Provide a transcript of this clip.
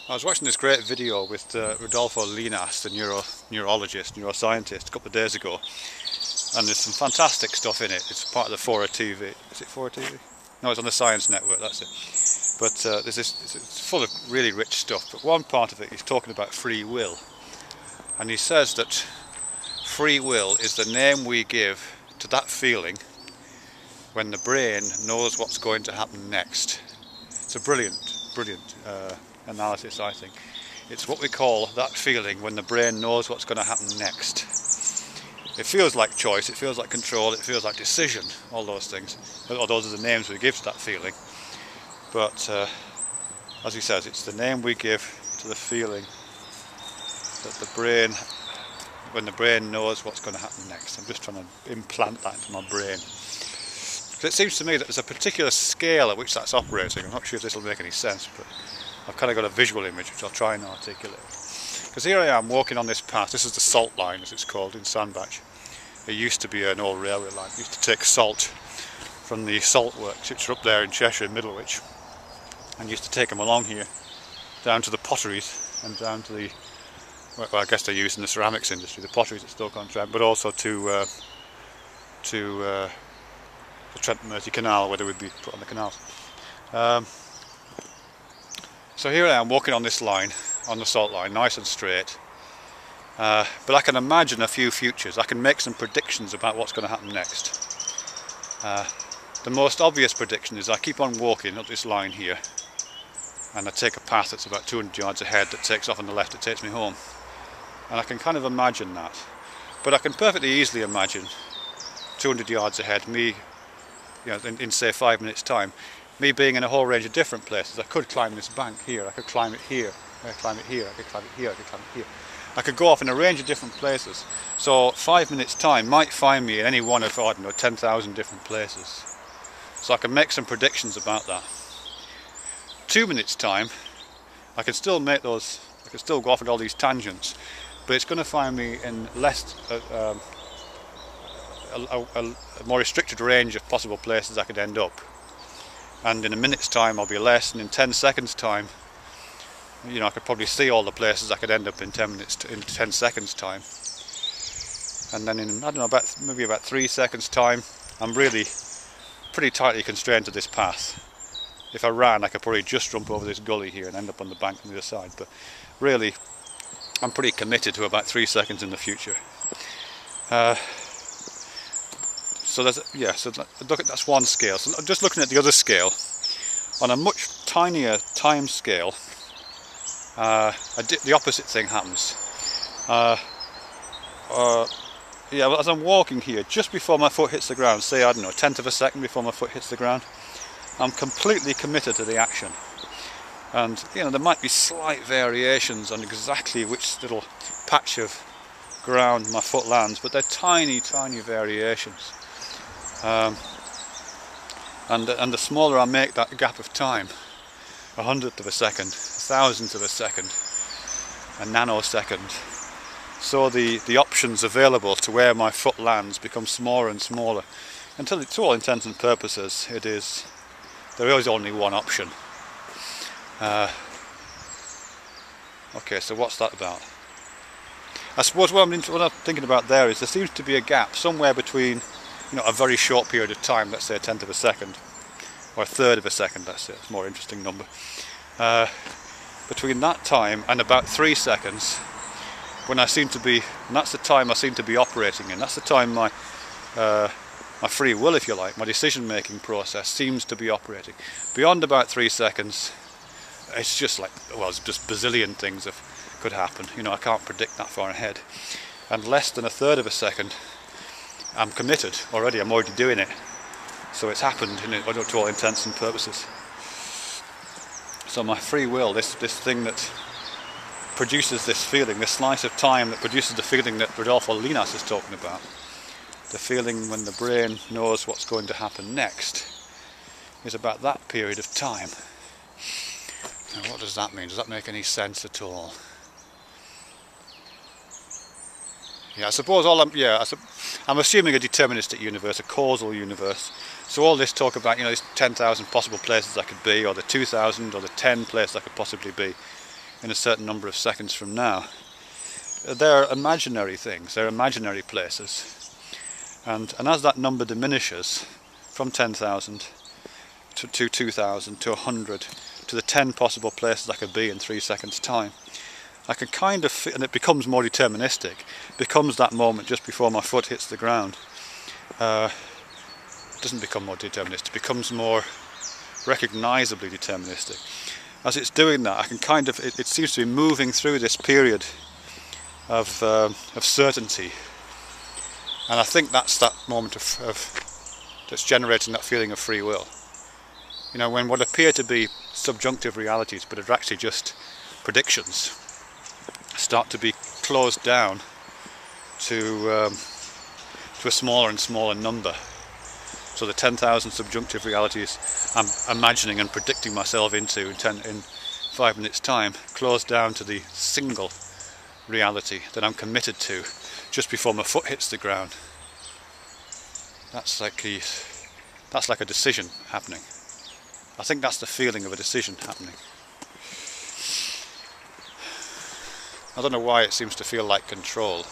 I was watching this great video with Rodolfo Llinas, the neurologist, neuroscientist, a couple of days ago, and there's some fantastic stuff in it. It's part of the 4 TV. Is it 4 TV? No, it's on the Science Network, that's it. But it's full of really rich stuff. But one part of it, he's talking about free will. And he says that free will is the name we give to that feeling when the brain knows what's going to happen next. It's a brilliant analysis, I think. It's what we call that feeling when the brain knows what's going to happen next. It feels like choice, it feels like control, it feels like decision, all those things. Or those are the names we give to that feeling. But as he says, it's the name we give to the feeling that the brain, when the brain knows what's going to happen next. I'm just trying to implant that into my brain. Because it seems to me that there's a particular scale at which that's operating. I'm not sure if this will make any sense, but I've kind of got a visual image which I'll try and articulate. Because here I am walking on this path. This is the salt line, as it's called, in Sandbach. It used to be an old railway line. It used to take salt from the salt works, which are up there in Cheshire, Middlewich, and used to take them along here, down to the potteries, and down to the, well, I guess they're used in the ceramics industry, the potteries at Stoke-on-Trent, but also to the Trent Mersey Canal, where they would be put on the canals. So here I am walking on this line, on the salt line, nice and straight. But I can imagine a few futures. I can make some predictions about what's going to happen next. The most obvious prediction is I keep on walking up this line here, and I take a path that's about 200 yards ahead that takes off on the left, it takes me home. And I can kind of imagine that. But I can perfectly easily imagine 200 yards ahead, me, you know, in say 5 minutes time, me being in a whole range of different places. I could climb this bank here, I could climb it here, I could climb it here, I could climb it here, I could climb it here. I could go off in a range of different places. So 5 minutes time might find me in any one of, I don't know, 10,000 different places. So I can make some predictions about that. 2 minutes time, I can still make those, I can still go off at all these tangents, but it's going to find me in less, a more restricted range of possible places I could end up. And in a minute's time I'll be less, and in 10 seconds time, you know, I could probably see all the places I could end up in 10 seconds time. And then in, I don't know, maybe about 3 seconds time, I'm really pretty tightly constrained to this path. If I ran, I could probably just jump over this gully here and end up on the bank on the other side. But really, I'm pretty committed to about 3 seconds in the future. So there's, yeah, so look at, that's one scale. So just looking at the other scale, on a much tinier time scale, the opposite thing happens. Yeah, well, as I'm walking here, just before my foot hits the ground, say, I don't know, 1/10 of a second before my foot hits the ground, I'm completely committed to the action. And, you know, there might be slight variations on exactly which little patch of ground my foot lands, but they're tiny, tiny variations. And the smaller I make that gap of time, 1/100th of a second, 1,000th of a second, a nanosecond, so the options available to where my foot lands become smaller and smaller, until, to all intents and purposes, there is only one option. Okay, so what's that about? I suppose what I'm thinking about there is there seems to be a gap somewhere between, you know, a very short period of time, let's say 1/10 of a second, or 1/3 of a second, let's say, it's a more interesting number. Between that time and about 3 seconds, when I seem to be, and that's the time I seem to be operating in, that's the time my free will, if you like, my decision-making process seems to be operating. Beyond about 3 seconds, it's just like, well, it's just bazillion things that could happen. You know, I can't predict that far ahead. And less than 1/3 of a second, I'm committed already, I'm already doing it. So it's happened, you know, to all intents and purposes. So my free will, this thing that produces this feeling, this slice of time that produces the feeling that Rodolfo Llinas is talking about, the feeling when the brain knows what's going to happen next, is about that period of time. Now what does that mean? Does that make any sense at all? Yeah, I suppose I'm assuming a deterministic universe, a causal universe. So all this talk about, you know, these 10,000 possible places I could be, or the 2,000, or the 10 places I could possibly be, in a certain number of seconds from now. They're imaginary things, they're imaginary places. And as that number diminishes from 10,000 to 2,000 to 100 to the 10 possible places I could be in 3 seconds time, I can kind of feel, and it becomes more deterministic, becomes that moment just before my foot hits the ground. It doesn't become more deterministic, it becomes more recognisably deterministic. As it's doing that, I can kind of, it seems to be moving through this period of certainty. And I think that's that moment that's generating that feeling of free will. You know, when what appear to be subjunctive realities, but are actually just predictions, start to be closed down to a smaller and smaller number. So the 10,000 subjunctive realities I'm imagining and predicting myself into in 5 minutes time, closed down to the single reality that I'm committed to just before my foot hits the ground. That's like a decision happening. I think that's the feeling of a decision happening. I don't know why it seems to feel like control.